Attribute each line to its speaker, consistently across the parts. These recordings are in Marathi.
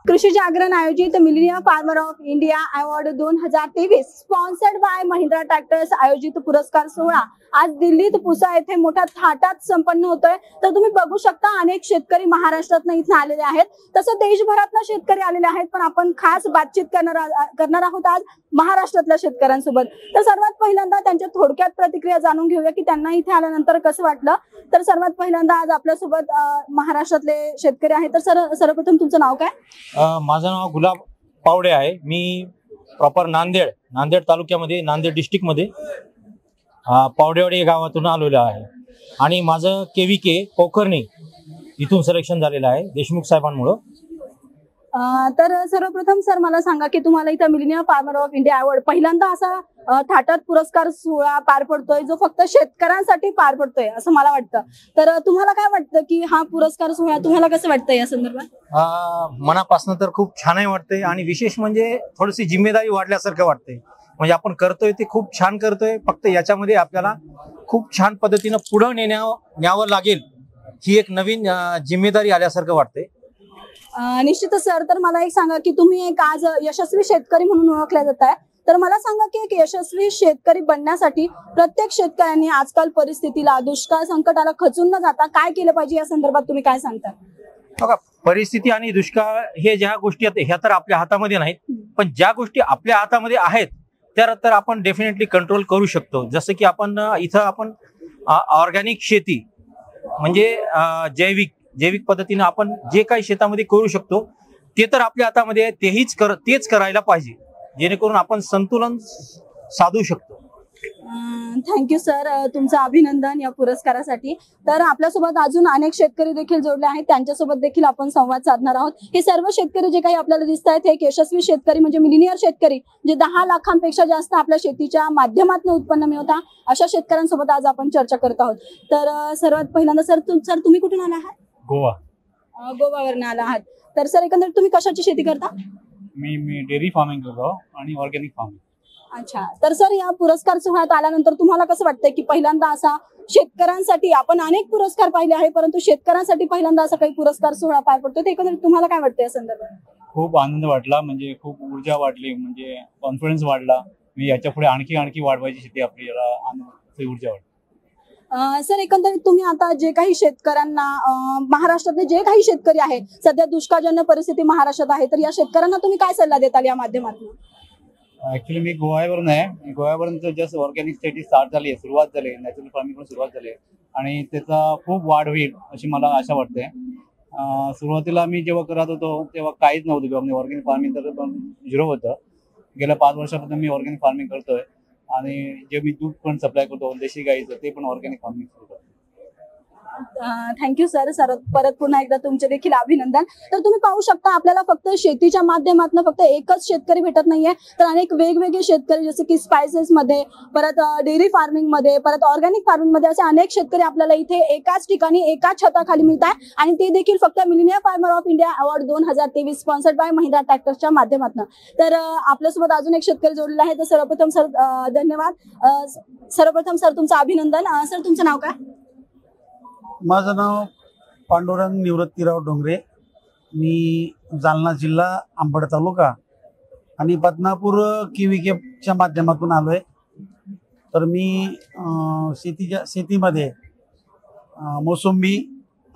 Speaker 1: कृषी जागरण आयोजित millennium farmer of India award 2023 sponsored by Mahindra tractors आयोजित पुरस्कार सोहळा आज दिल्लीत पुसा येथे मोठ्या थाटात संपन्न होतोय। तर तुम्ही बघू शकता अनेक शेतकरी महाराष्ट्रातून इथे आलेले आहेत, तसं देशभरातून शेतकरी आलेले आहेत, पण आपण खास बातचीत करणार आहोत आज महाराष्ट्रातल्या शेतकऱ्यांसोबत। तर सर्वात पहिल्यांदा त्यांच्या थोडक्यात प्रतिक्रिया जाणून घेऊया की त्यांना इथे आल्यानंतर कसं वाटलं। तर सर्वात पहिल्यांदा आज आपल्यासोबत महाराष्ट्रातले शेतकरी आहेत। तर सर्वप्रथम तुमचं नाव काय?
Speaker 2: माझं नाव गुलाब पावडे आहे। मी प्रॉपर नांदेड तालुक्यामध्ये नांदेड डिस्ट्रिक्ट मध्ये पावडेवाडी गावातून आलेलो आहे आणि माझं केव्हीके पोखर्णी इथून सिलेक्शन झालेलं आहे देशमुख साहेबांमुळे।
Speaker 1: तर सर्वप्रथम सर मला सांगा की तुम्हाला इथं millennium farmer of India award पहिल्यांदा असा थाटात पुरस्कार सोहळा पार पडतोय जो फक्त शेतकऱ्यांसाठी पार पडतोय असं मला वाटतं। तर तुम्हाला काय वाटतं की हा पुरस्कार सोहळा तुम्हाला कसं वाटतं या संदर्भात?
Speaker 2: मनापासून तर खूप छानही वाटतंय आणि विशेष म्हणजे थोडीशी जिम्मेदारी वाढल्यासारखं वाटतंय। म्हणजे आपण करतोय ते खूप छान करतोय, फक्त याच्यामध्ये आपल्याला खूप छान पद्धतीने पुढे न्यावं लागेल ही एक नवीन जिम्मेदारी आल्यासारखं वाटतंय।
Speaker 1: निश्चितच सर, तर मला एक सांगा की तुम्ही एक आज यशस्वी शेतकरी म्हणून ओळखल्या जात आहे, तर मला सांगा की एक यशस्वी शेतकरी बनण्यासाठी प्रत्येक शेतकऱ्यांनी आजकाल परिस्थितीला दुष्काळ संकटाला खचून न जाता काय केलं पाहिजे या संदर्भात तुम्ही काय सांगता?
Speaker 2: बघा, परिस्थिती आणि दुष्काळ हे ज्या गोष्टी आहेत ह्या तर आपल्या हातामध्ये नाहीत, पण ज्या गोष्टी आपल्या हातामध्ये आहेत तर आपण डेफिनेटली कंट्रोल करू शकतो। जसं की आपण इथं आपण ऑर्गॅनिक शेती म्हणजे जैविक पद्धतीने आपण जे काही शेतामध्ये करू शकतो ते तर आपल्या हातामध्ये आहे, तेच करायला पाहिजे, जेणेकरून आपण संतुलन साधू शकतो।
Speaker 1: थँक्यू सर, तुमचं अभिनंदन या पुरस्कारासाठी। तर आपल्यासोबत अजून अनेक शेतकरी देखील जोडले आहेत, त्यांच्यासोबत देखील आपण संवाद साधणार आहोत। हे सर्व शेतकरी जे काही आपल्याला दिसत आहेत हे एक यशस्वी शेतकरी म्हणजे मिलिनियर शेतकरी जे 10 लाखांपेक्षा जास्त आपल्या शेतीच्या माध्यमातून उत्पन्न मिळवता अशा शेतकऱ्यांसोबत आज आपण चर्चा करत आहोत। तर सर्वात पहिल्यांदा सर तुम्ही कुठून आला आहात?
Speaker 2: गोवा।
Speaker 1: गोवावरून आला आहात। तर सर एकंदरीत तुम्ही कशाची शेती करता?
Speaker 3: मी डेअरी फार्मिंग करतो आणि ऑर्गॅनिक फार्मिंग।
Speaker 1: अच्छा, तर सर या पुरस्कार सोहळ्यात आल्यानंतर तुम्हाला कसं वाटतंय की पहिल्यांदा असा शेतकऱ्यांसाठी आपण अनेक पुरस्कार पाहिले आहे, परंतु शेतकऱ्यांसाठी पहिल्यांदा असा काही पुरस्कार सोहळा पार पडतो, ते एकंदरीत तुम्हाला काय वाटतं या संदर्भात?
Speaker 3: खूप आनंद वाटला, म्हणजे खूप ऊर्जा वाढली, म्हणजे कॉन्फिडन्स वाढला। मी याच्या पुढे आणखी वाढवायची शेती आपल्याला ऊर्जा वाढली।
Speaker 1: सर एकंदरीत तुम्ही आता जे काही शेतकऱ्यांना महाराष्ट्रातले जे काही शेतकरी आहेत सध्या दुष्काळजन्य परिस्थिती महाराष्ट्रात आहे, तर या शेतकऱ्यांना तुम्ही काय सल्ला देताल या माध्यमातून?
Speaker 3: ऍक्च्युली मी गोव्यावरून आहे। गोव्यावरून जस्ट ऑर्गॅनिक शेती स्टार्ट झाली आहे, सुरुवात झाली आहे, नॅचरल फार्मिंग सुरुवात झाली आहे आणि त्याचा खूप वाढ होईल अशी मला आशा वाटते। सुरुवातीला मी जेव्हा करत होतो तेव्हा काहीच नव्हतं, ऑर्गॅनिक फार्मिंग तर पण 0 होतं। गेल्या 5 वर्षापासून मी ऑर्गॅनिक फार्मिंग करतोय आणि जे मी दूध पण सप्लाय करतो देशी गाईचं ते पण ऑर्गॅनिक फार्मिंग करतो।
Speaker 1: थँक्यू सर, परत पुन्हा एकदा तुमचे देखील अभिनंदन। तर तुम्ही पाहू शकता आपल्याला फक्त शेतीच्या माध्यमातून फक्त एकच शेतकरी भेटत नाहीये, तर अनेक वेगवेगळे शेतकरी जसे की स्पायसेस मध्ये, परत डेअरी फार्मिंग मध्ये, परत ऑर्गॅनिक फार्मिंग मध्ये असे अनेक शेतकरी आपल्याला इथे एकाच ठिकाणी एकाच छताखाली मिळत आहे आणि ते देखील फक्त millennium farmer of India award 2023 sponsored by Mahindra ट्रॅक्टर्सच्या माध्यमातून। तर आपल्यासोबत अजून एक शेतकरी जोडलेला आहे, तर सर्वप्रथम सर धन्यवाद। सर्वप्रथम सर तुमचं अभिनंदन। सर तुमचं नाव काय?
Speaker 4: माझं नाव पांडुरंग निवृत्तीराव डोंगरे। मी जालना जिल्हा अंबड तालुका आणि बदनापूर केव्हीकेच्या माध्यमातून आलोय। तर मी शेतीमध्ये मोसंबी,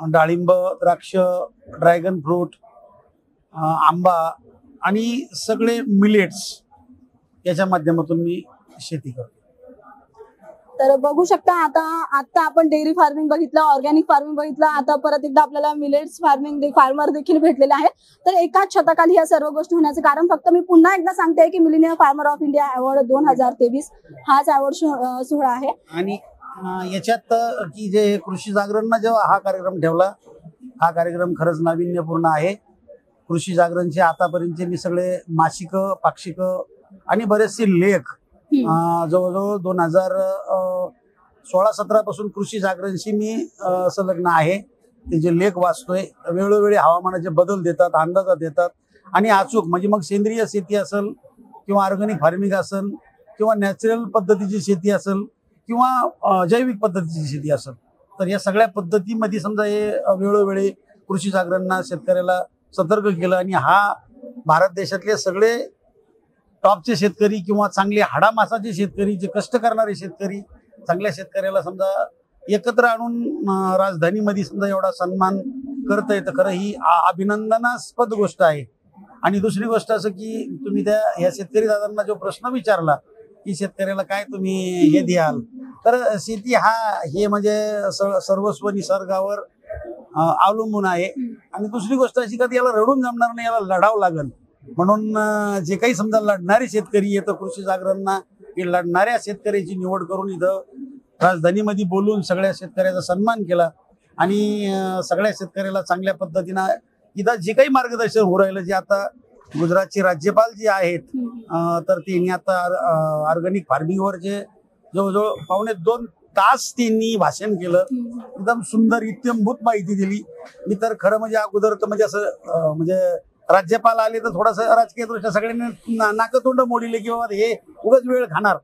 Speaker 4: डाळिंब, द्राक्ष, ड्रॅगन फ्रूट, आंबा आणि सगळे मिलेट्स याच्या माध्यमातून मी शेती करतो।
Speaker 1: तर बघू शकता आता आपण डेअरी फार्मिंग बघितलं, ऑर्गॅनिक फार्मिंग बघितलं, आता परत एकदा आपल्याला मिलेट्स फार्मर देखील भेटलेले आहेत। तर एकाच छताखाली या सर्व गोष्टी होण्याचं कारण फक्त मी पुन्हा एकदा सांगते की millennium farmer of India award 2023 हाच अवॉर्ड सोहळा आहे।
Speaker 4: आणि याच्यात की जे कृषी जागरणनं जेव्हा हा कार्यक्रम ठेवला, हा कार्यक्रम खरंच नाविन्यपूर्ण आहे। कृषी जागरणचे आतापर्यंतचे मी सगळे मासिक, पाक्षिक आणि बरेचसे लेख जवळजवळ 2016-17 पासून कृषी जागरणशी मी संलग्न आहे। ते जे लेख वाचतोय वेळोवेळी हवामानाचे बदल देतात, अंदाज देतात आणि अचूक म्हणजे मग सेंद्रिय शेती असेल किंवा ऑर्गॅनिक फार्मिंग असेल किंवा नॅचरल पद्धतीची शेती असेल किंवा जैविक पद्धतीची शेती असेल, तर या सगळ्या पद्धतीमध्ये समजा हे वेळोवेळी कृषी जागरणनं शेतकऱ्याला सतर्क केलं आणि हा भारत देशातले सगळे टॉपचे शेतकरी किंवा चांगले हाडामासाचे शेतकरी, जे कष्ट करणारे शेतकरी, चांगल्या शेतकऱ्याला समजा एकत्र आणून राजधानीमध्ये समजा एवढा सन्मान करता येतं, खरं ही अभिनंदनास्पद गोष्ट आहे. आणि दुसरी गोष्ट असं की तुम्ही ह्या शेतकरी दादांना जो प्रश्न विचारला की शेतकऱ्याला काय तुम्ही हे द्याल, तर शेती हे म्हणजे सर्वस्व निसर्गावर अवलंबून आहे. आणि दुसरी गोष्ट अशी का याला रडून जमणार नाही, याला लढावं लागेल. म्हणून जे काही समजा लढणारे शेतकरी येतं कृषी जागरणना, की लढणाऱ्या शेतकऱ्याची निवड करून इथं राजधानीमध्ये बोलून सगळ्या शेतकऱ्याचा सन्मान केला आणि सगळ्या शेतकऱ्याला चांगल्या पद्धतीनं इथं जे काही मार्गदर्शन होऊ राहिलं, जे आता गुजरातचे राज्यपाल जे आहेत तर त्यांनी आता ऑर्गॅनिक फार्मिंगवर जे जवळजवळ 2.5 तास त्यांनी भाषण केलं. एकदम सुंदर इत्यंभूत माहिती दिली. मी तर खरं म्हणजे अगोदर तर म्हणजे असं म्हणजे राज्यपाल आले तर थोडंसं राजकीय दृष्ट्या सगळ्यांनी नाकतोंड मोडले की बाबा हे उगाच वेळ खाणार.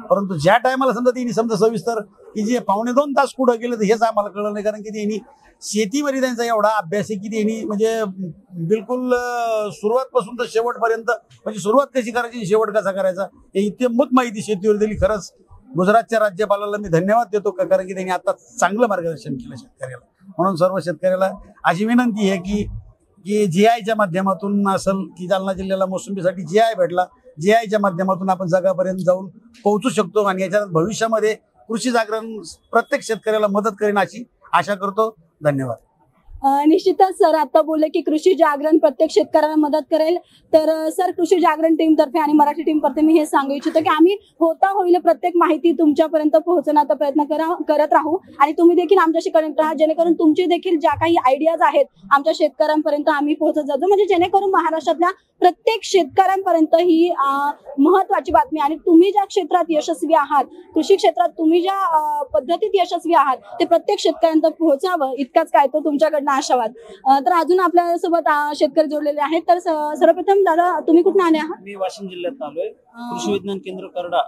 Speaker 4: परंतु ज्या टायमाला समजा त्यांनी समजा सविस्तर की जे 2.25 तास कुठं गेले तर हेच आम्हाला कळलं नाही. कारण की त्यांनी शेतीमध्ये त्यांचा एवढा अभ्यास आहे की त्यांनी म्हणजे बिलकुल सुरुवातपासून तर शेवटपर्यंत म्हणजे सुरुवात कशी करायची शेवट कसा करायचा हे इत्यंभूत माहिती शेतीवर दिली. खरंच गुजरातच्या राज्यपालाला मी धन्यवाद देतो कारण की त्यांनी आता चांगलं मार्गदर्शन केलं शेतकऱ्याला. म्हणून सर्व शेतकऱ्याला अशी विनंती आहे की GIच्या माध्यमातून असेल की जालना जिल्ह्याला मोसंबीसाठी GI भेटला, GIच्या माध्यमातून आपण जगापर्यंत जाऊन पोहोचू शकतो आणि याच्या भविष्यामध्ये कृषी जागरण प्रत्येक शेतकऱ्याला मदत करेन अशी आशा करतो. धन्यवाद.
Speaker 1: निश्चितच सर आता बोलले की कृषी जागरण प्रत्येक शेतकऱ्याला मदत करेल. तर सर कृषी जागरण टीम तर्फे आणि मराठी टीम तर्फे मी हे सांगू इच्छितो की आम्ही होता होईल प्रत्येक माहिती तुमच्यापर्यंत पोहोचवण्याचा प्रयत्न करत राहू आणि तुम्ही देखील आमच्याशी कनेक्ट राहा, जेणेकरून तुमची देखील ज्या काही आयडियाज आहेत आमच्या शेतकऱ्यांपर्यंत आम्ही पोहोचत जातो. म्हणजे जेणेकरून महाराष्ट्रातल्या प्रत्येक शेतकऱ्यांपर्यंत ही महत्वाची बातमी आणि तुम्ही ज्या क्षेत्रात यशस्वी आहात, कृषी क्षेत्रात तुम्ही ज्या पद्धतीत यशस्वी आहात ते प्रत्येक शेतकऱ्यांपर्यंत पोहोचावं इतकाच काय तो तुमच्याकडनं आशावाद. तर अजून आपल्यासोबत शेतकरी जोडलेले आहेत. तर सर्वप्रथम दादा तुम्ही कुठून आले आहात?
Speaker 5: मी वाशिम जिल्ह्यात आलोय. कृषी विज्ञान केंद्र करडा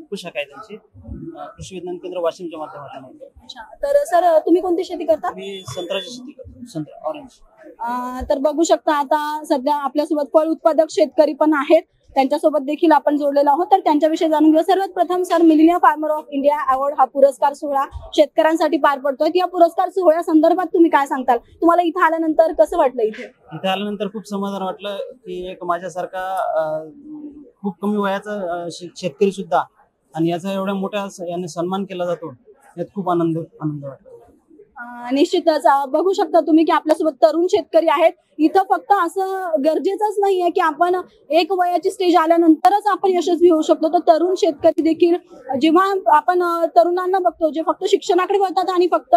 Speaker 5: उपशाखा आहे त्यांची. कृषी विज्ञान केंद्र वाशिमच्या माध्यमातून.
Speaker 1: अच्छा, तर सर तुम्ही कोणती शेती करता?
Speaker 5: मी संत्र्याची शेती करतो, संत्रा ऑरेंज.
Speaker 1: तर बघू शकता आता सध्या आपल्यासोबत फळ उत्पादक शेतकरी पण आहेत, त्यांच्यासोबत देखील आपण जोडलेलो आहोत. तर त्यांच्याविषयी जाणून घेऊ. सर्वात प्रथम sir millennium farmer of India award हा पुरस्कार सोहळा शेतकऱ्यांसाठी पार पडतोय. या पुरस्कार सोहळ्या संदर्भात तुम्ही काय सांगताल? तुम्हाला इथे आल्यानंतर कसं वाटलं? इथे
Speaker 5: आल्यानंतर खूप समाधान वाटलं की एक माझ्यासारखा खूप कमी वयाचा शेतकरी सुद्धा आणि याचा एवढ्या मोठ्या याने सन्मान केला जातो, यात खूप आनंद वाटतो.
Speaker 1: निश्चितच बघू शकता तुम्ही की आपल्यासोबत तरुण शेतकरी आहेत. इथं फक्त असं गरजेचंच नाहीये की आपण एक वयाची स्टेज आल्यानंतरच आपण यशस्वी होऊ शकतो. तर तरुण शेतकरी देखील जेव्हा आपण तरुणांना बघतो जे फक्त शिक्षणाकडे वळतात आणि फक्त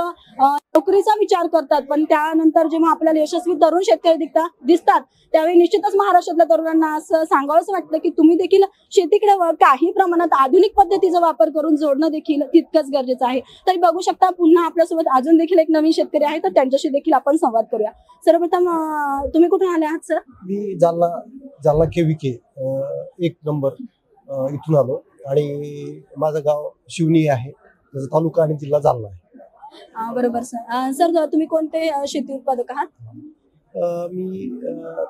Speaker 1: नोकरीचा विचार करतात, पण त्यानंतर जेव्हा आपल्याला यशस्वी तरुण शेतकरी दिसतात त्यावेळी निश्चितच महाराष्ट्रातल्या तरुणांना असं सांगावंच वाटतं की तुम्ही देखील शेतीकडे काही प्रमाणात आधुनिक पद्धतीचा वापर करून जोडणं देखील तितकंच गरजेचं आहे. तरी बघू शकता पुन्हा आपल्यासोबत अजून देखील एक नवीन शेतकरी आहे, तर त्यांच्याशी देखील आपण संवाद करूया. सर्वप्रथम तुम्ही कुठून आले आहात सर?
Speaker 6: मी जालना KVK 1 नंबर इथून आलो आणि माझं गाव शिवनी आहे, त्याचा तालुका आणि जिल्हा जालना आहे.
Speaker 1: बरोबर सर. सर तुम्ही कोणते शेती उत्पादक आहात?
Speaker 6: मी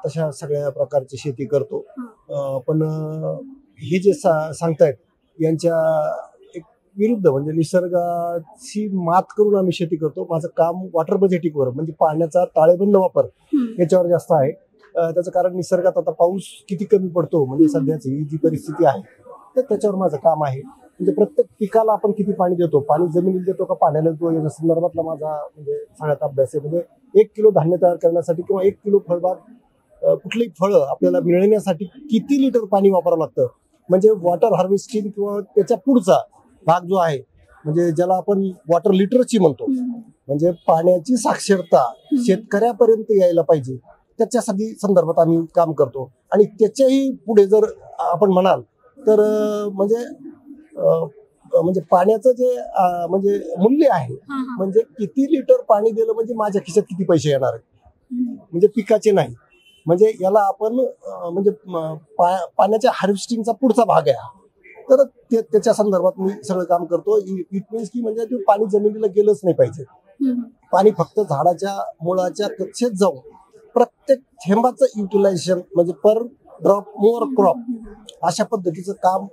Speaker 6: तशा सगळ्या प्रकारची शेती करतो, पण हे जे सांगतायत यांच्या एक विरुद्ध म्हणजे निसर्गाची मात करून आम्ही शेती करतो. माझं काम वॉटर बजेटिंगवर म्हणजे पाण्याचा ताळेबंद वापर याच्यावर जास्त आहे. त्याचं कारण निसर्गात आता पाऊस किती कमी पडतो म्हणजे सध्याची जी परिस्थिती आहे तर त्याच्यावर माझं काम आहे. म्हणजे प्रत्येक पिकाला आपण किती पाणी देतो, पाणी जमिनीला देतो का पाण्याला देतो या संदर्भातला माझा म्हणजे सगळ्यात अभ्यास आहे. म्हणजे 1 किलो धान्य तयार करण्यासाठी किंवा 1 किलो फळबाग कुठलीही फळं आपल्याला मिळण्यासाठी किती लिटर पाणी वापरावं लागतं. म्हणजे वॉटर हार्वेस्टिंग किंवा त्याच्या पुढचा भाग जो आहे म्हणजे ज्याला आपण वॉटर लिटरसी म्हणतो, म्हणजे पाण्याची साक्षरता शेतकऱ्यापर्यंत यायला पाहिजे, त्याच्यासाठी संदर्भात आम्ही काम करतो. आणि त्याच्याही पुढे जर आपण म्हणाल तर म्हणजे पाण्याचं जे म्हणजे मूल्य आहे म्हणजे किती लिटर पाणी दिलं म्हणजे माझ्या खिशात किती पैसे येणार आहेत, म्हणजे पिकाचे नाही. म्हणजे याला आपण म्हणजे पाण्याच्या हार्वेस्टिंगचा पुढचा भाग आहे. तर त्याच्या संदर्भात मी सगळं काम करतो. इट मीन्स की म्हणजे ते पाणी जमिनीला गेलंच नाही पाहिजे, पाणी फक्त झाडाच्या मुळाच्या कक्षेत जाऊन प्रत्येक थेंबाचं युटिलायझेशन म्हणजे पर ड्रॉप मोर क्रॉप अशा पद्धतीचं काम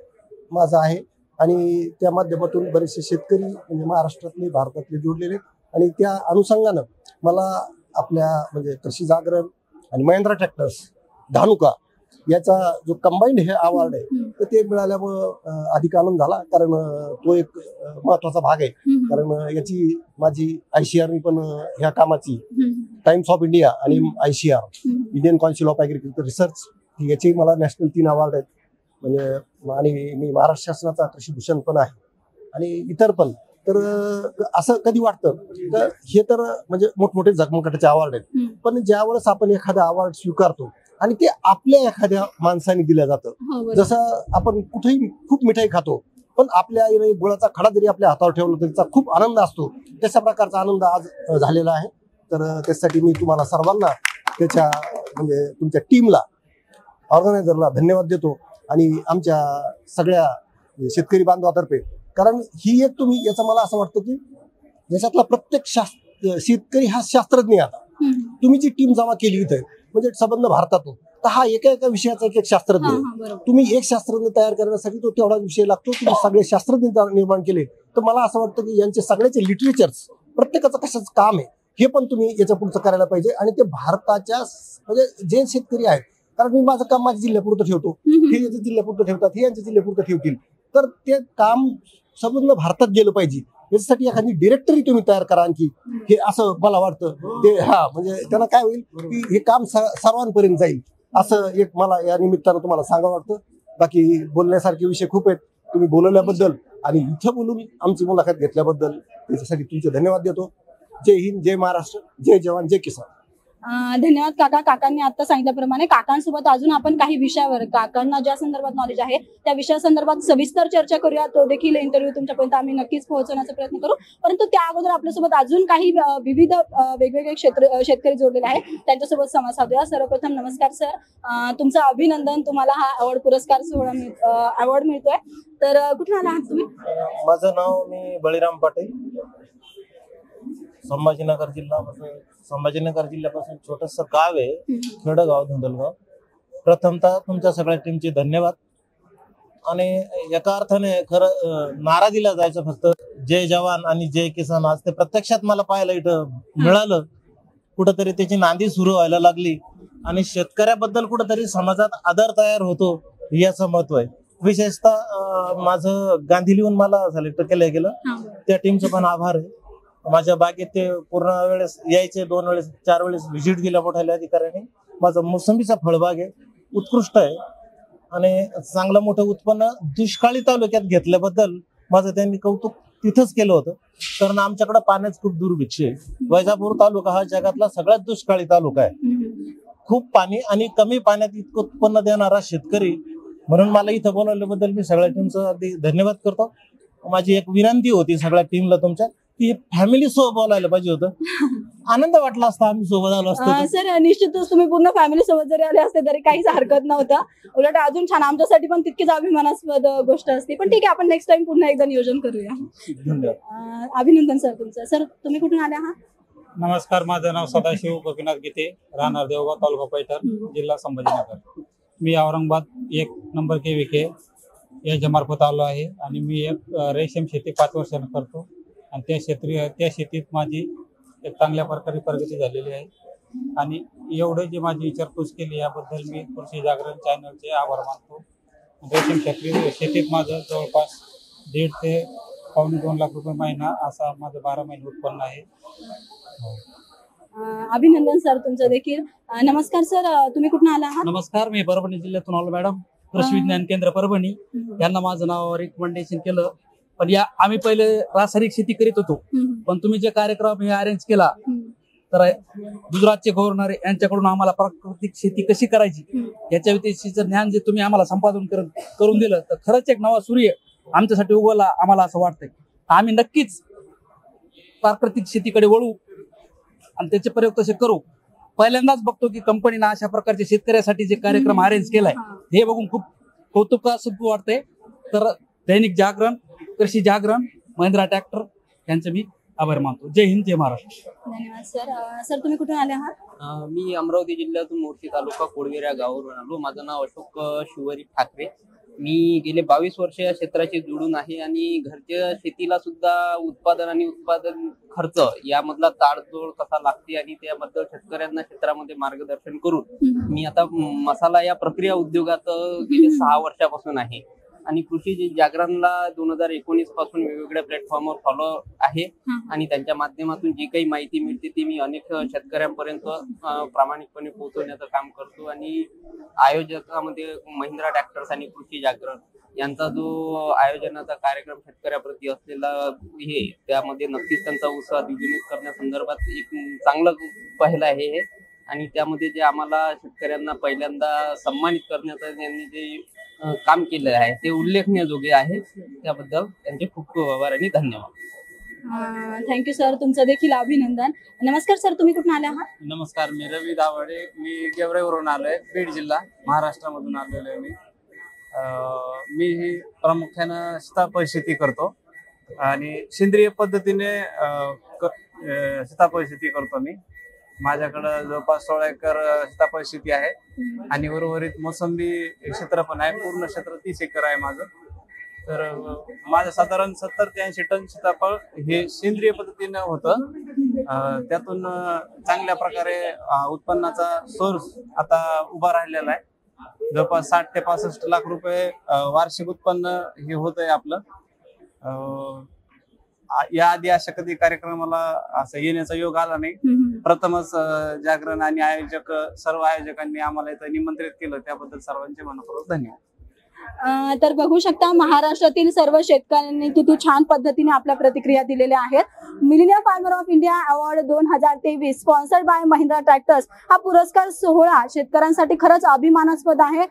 Speaker 6: माझं आहे. आणि त्या माध्यमातून बरेचसे शेतकरी म्हणजे महाराष्ट्रातले भारतातले जोडलेले आणि त्या अनुषंगानं मला आपल्या म्हणजे कृषी जागरण आणि महिंद्रा ट्रॅक्टर्स धानुका याचा जो कंबाईंड हे अवॉर्ड आहे तर ते मिळाल्यामुळं अधिक आनंद झाला. कारण तो एक महत्वाचा भाग आहे. कारण याची माझी ICR पण ह्या कामाची टाइम्स ऑफ इंडिया आणि ICR Indian council of agriculture research याची मला नॅशनल 3 अवॉर्ड आहेत. म्हणजे आणि मी महाराष्ट्र शासनाचा कृषी भूषण पण आहे आणि इतर पण. तर असं कधी वाटतं तर हे तर म्हणजे मोठमोठे झगमगाटाचे अवॉर्ड आहेत. पण ज्यावेळेस आपण एखादा अवॉर्ड स्वीकारतो आणि ते आपल्या एखाद्या माणसाने दिलं जातं. जसं आपण कुठेही खूप मिठाई खातो पण आपल्या आईने गुळाचा खडा जरी आपल्या हातावर ठेवला तरी त्याचा खूप आनंद असतो. तशा प्रकारचा आनंद आज झालेला आहे. तर त्यासाठी मी तुम्हाला सर्वांना त्याच्या म्हणजे तुमच्या टीमला ऑर्गनायझरला धन्यवाद देतो आणि आमच्या सगळ्या शेतकरी बांधवातर्फे. कारण ही एक तुम्ही याचं मला असं वाटतं की याच्यातला प्रत्येक शेतकरी हा शास्त्रज्ञ आहे. आता तुम्ही जी टीम जमा केली इथे म्हणजे संबंध भारतातून तर हा एका विषयाचा एक शास्त्रज्ञ आहे. तुम्ही एक शास्त्रज्ञ तयार करण्यासाठी तो तेवढा विषय लागतो. तुम्ही सगळे शास्त्रज्ञ निर्माण केले तर मला असं वाटतं की यांचे सगळ्याचे लिटरेचर्स प्रत्येकाचं कशाचं काम आहे हे पण तुम्ही याच्या पुढचं करायला पाहिजे. आणि ते भारताच्या म्हणजे जे शेतकरी आहेत कारण मी माझं काम माझ्या जिल्ह्यापुरतं ठेवतो हे याच्या जिल्ह्यापुरतं ठेवतात हे यांच्या जिल्ह्यापुरतं ठेवतील तर ते काम संपूर्ण भारतात गेलं पाहिजे. याच्यासाठी एखादी डिरेक्टरी तुम्ही तयार करा आणखी हे असं मला वाटतं. ते म्हणजे त्यांना काय होईल की हे काम सर्वांपर्यंत जाईल असं एक मला या निमित्तानं तुम्हाला सांगावं वाटतं. बाकी बोलण्यासारखे विषय खूप आहेत. तुम्ही बोलवल्याबद्दल आणि इथं बोलून आमची मुलाखत घेतल्याबद्दल त्याच्यासाठी तुमचे धन्यवाद देतो. जय हिंद, जय महाराष्ट्र, जय जवान, जय किसान.
Speaker 1: धन्यवाद काका. काकांनी आता सांगितल्याप्रमाणे काकांसोबत अजून आपण काही विषयावर काकांना ज्या संदर्भात नॉलेज आहे त्या विषयासंदर्भात सविस्तर चर्चा करूया. तो देखील इंटरव्ह्यू तुमच्यापर्यंत आम्ही नक्कीच पोहोचवण्याचा प्रयत्न करू. परंतु त्या अगोदर आपल्यासोबत अजून काही विविध वेगवेगळे शेतकरी जोडलेले आहेत त्यांच्यासोबत संवाद साधूया. सर्वप्रथम नमस्कार सर, तुमचं अभिनंदन. तुम्हाला हा पुरस्कार सोहळा अवॉर्ड मिळतोय. तर कुठून आला आहात तुम्ही?
Speaker 7: माझं नाव मी बळीराम पाटील, संभाजीनगर जिल्ह्यापासून छोटस गाव आहे खेडगाव धुंदलगाव. प्रथमतः तुमच्या सगळ्या टीमचे धन्यवाद. आणि एका अर्थाने खरं नारा दिला जायचं फक्त जय जवान आणि जय किसान. आज ते प्रत्यक्षात मला पाहायला इथं मिळालं. कुठंतरी त्याची नांदी सुरू व्हायला लागली आणि शेतकऱ्याबद्दल कुठंतरी समाजात आदर तयार होतो याचं महत्व आहे. विशेषतः माझं गांधी लिहून मला सिलेक्ट केलं गेलं त्या टीमचं पण आभार आहे. माझ्या बागेत ते पूर्ण वेळेस यायचे, 2 वेळेस 4 वेळेस व्हिजिट दिल्या मोठ्या अधिकाऱ्यांनी. माझा मोसंबीचा फळबाग आहे, उत्कृष्ट आहे आणि चांगलं मोठं उत्पन्न दुष्काळी तालुक्यात घेतल्याबद्दल माझं त्यांनी कौतुक तिथंच केलं होतं. कारण आमच्याकडे पाण्याचं खूप दुर्भिक्ष आहे. वैजापूर तालुका हा जगातला सगळ्यात दुष्काळी तालुका आहे. खूप पाणी आणि कमी पाण्यात इतकं उत्पन्न देणारा शेतकरी म्हणून मला इथं बोलवल्याबद्दल मी सगळ्या टीमचं अगदी धन्यवाद करतो. माझी एक विनंती होती सगळ्या टीमला तुमच्या की फॅमिली सोबत बोलायला पाहिजे होतं. आनंद वाटला असता आम्ही सोबत आलो असतो.
Speaker 1: सर निश्चितच तुम्ही पूर्ण फॅमिली सोबत जरी आले असते तरी काहीच हरकत नव्हतं. उलट अजून छान, आमच्यासाठी पण तितकीच अभिमानास्पद गोष्ट असते. पण ठीक आहे, आपण नेक्स्ट टाइम पुन्हा एकदा नियोजन करूया.
Speaker 7: धन्यवाद.
Speaker 1: अभिनंदन सर तुमचं. सर तुम्ही कुठून आले आहात?
Speaker 8: नमस्कार, माझं नाव सदाशिव गोपीनाथ गीते, राहणार देवगाव, तालुका पैठण, जिल्हा संभाजीनगर. मी औरंगाबाद 1 नंबर KVK याच्यामार्फत आलो आहे आणि मी एक रेशीम शेती 5 वर्षांनी करतो आणि त्या शेतीत माझी एक चांगल्या प्रकारे प्रगती झालेली आहे. आणि एवढे जी माझी विचारपूस केली याबद्दल मी कृषी जागरण चॅनलचे आभार मानतो. रेशीम शेतीत माझं जवळपास 1.5 ते 1.25-2 लाख रुपये महिना असा माझं 12 महिने उत्पन्न आहे.
Speaker 1: अभिनंदन सर तुमचं देखील. नमस्कार सर, तुम्ही कुठून आला आहात?
Speaker 9: नमस्कार, मी परभणी जिल्ह्यातून आलो मॅडम. कृषी विज्ञान केंद्र परभणी यांना माझं नाव रिकमेंडेशन केलं. पण आम्ही पहिले रासायनिक शेती करीत होतो, पण तुम्ही जे कार्यक्रम हे अरेंज केला तर गुजरातचे गव्हर्नर यांच्याकडून आम्हाला प्राकृतिक शेती कशी करायची याच्या विषयीचं ज्ञान जे तुम्ही आम्हाला संपादन करून दिलं तर खरंच एक नवा सूर्य आमच्यासाठी उगवला आम्हाला असं वाटतंय. आम्ही नक्कीच प्राकृतिक शेतीकडे वळू आणि त्याचे प्रयोग तसे करू. पहिल्यांदाच बघतो की कंपनीनं अशा प्रकारचे शेतकऱ्यासाठी जे कार्यक्रम अरेंज केलाय हे बघून खूप कौतुकास्पद वाटतंय. तर दैनिक जागरण, कृषी जागरण, महिंद्रा ट्रॅक्टर यांचे मी आभार मानतो. जय हिंद, जय महाराष्ट्र.
Speaker 1: धन्यवाद सर. सर तुम्ही कुठून आले आहात?
Speaker 10: मी अमरावती जिल्ह्यातून मोर्शी तालुका कोळवेर या गावावरून आलो. माझं नाव अशोक शिवरी ठाकरे. मी गेले 22 वर्ष या क्षेत्राशी जोडून आहे आणि घरच्या शेतीला सुद्धा उत्पादन आणि उत्पादन खर्च यामधला ताळतोड कसा लागते आणि त्याबद्दल शेतकऱ्यांना क्षेत्रामध्ये मार्गदर्शन करून मी आता मसाला या प्रक्रिया उद्योगात गेले 6 वर्षापासून आहे आणि कृषी जागरणला 2019 पासून वेगवेगळ्या प्लॅटफॉर्मवर फॉलो आहे आणि त्यांच्या माध्यमातून जी काही माहिती मिळते ती मी अनेक शेतकऱ्यांपर्यंत प्रामाणिकपणे पोहोचवण्याचं काम करतो आणि आयोजकामध्ये महिंद्रा ट्रॅक्टर्स आणि कृषी जागरण यांचा जो आयोजनाचा कार्यक्रम शेतकऱ्याप्रती असलेला हे त्यामध्ये नक्कीच त्यांचा उत्साह द्विगुणित करण्यासंदर्भात एक चांगलं पहिलं आहे हे आणि त्यामध्ये जे आम्हाला शेतकऱ्यांना पहिल्यांदा सन्मानित करण्याचं यांनी जे काम केलं आहे ते उल्लेखनीय जोगे आहे. त्याबद्दल त्यांचे खूप खूप आभार आणि धन्यवाद.
Speaker 1: Thank you sir. तुमचं देखील अभिनंदन. नमस्कार सर. तुम्ही कुठून आले आहात?
Speaker 11: नमस्कार. मी रवी दावडे. मी गेवराईवरून आलोय. बीड जिल्हा महाराष्ट्रामधून आलेलो आहे. मी प्रामुख्यानं सीताफळ शेती करतो आणि सेंद्रिय पद्धतीने सीताफळ शेती करतो. मी माझ्याकडं जवळपास 16 एकर सीताफळ शेती आहे आणि उर्वरित मोसंबी क्षेत्र पण आहे. पूर्ण क्षेत्र 30 एकर आहे माझं. तर माझं साधारण 70 ते 80 टन सीताफळ हे सेंद्रिय पद्धतीनं होतं. त्यातून चांगल्या प्रकारे उत्पन्नाचा सोर्स आता उभा राहिलेला आहे. जवळपास 60 ते 65 लाख रुपये वार्षिक उत्पन्न हे होत आहे आपलं. याआधी अशा कधी कार्यक्रमाला असं येण्याचा योग आला नाही. प्रथमच जागरण आणि आयोजक सर्व आयोजकांनी आम्हाला इथं निमंत्रित केलं त्याबद्दल सर्वांचे मनपूर्वक धन्यवाद.
Speaker 1: तर बघू शकता महाराष्ट्रातील सर्व शेतकऱ्यांनी किती छान पद्धतीने आपल्या प्रतिक्रिया दिलेल्या आहेत. Millennium farmer of India award 2023 sponsored by Mahindra tractors हा पुरस्कार सोहळा शेतकऱ्यांसाठी खरंच अभिमानास्पद आहे.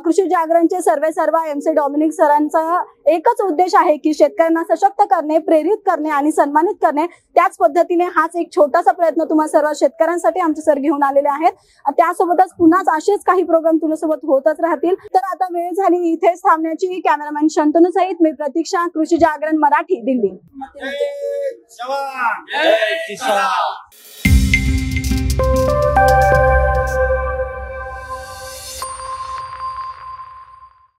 Speaker 1: कृषी जागरणचे सर्वेसर्वा MC डॉमिनिक सरांचा एकच उद्देश आहे की शेतकऱ्यांना सशक्त करणे, प्रेरित करणे आणि सन्मानित करणे. त्याच पद्धतीने हाच एक छोटासा प्रयत्न तुम्हा सर्व शेतकऱ्यांसाठी आमचे सर घेऊन आलेले आहेत. त्यासोबतच पुन्हाच असेच काही प्रोग्राम तुमच्यासोबत होतच राहतील. तर आता वेळ झाली इथेच थांबण्याची. कॅमेरामॅन शंतनू सहित मी प्रतीक्षा, कृषी जागरण मराठी, दिल्ली.
Speaker 7: जय जवान जय किसान.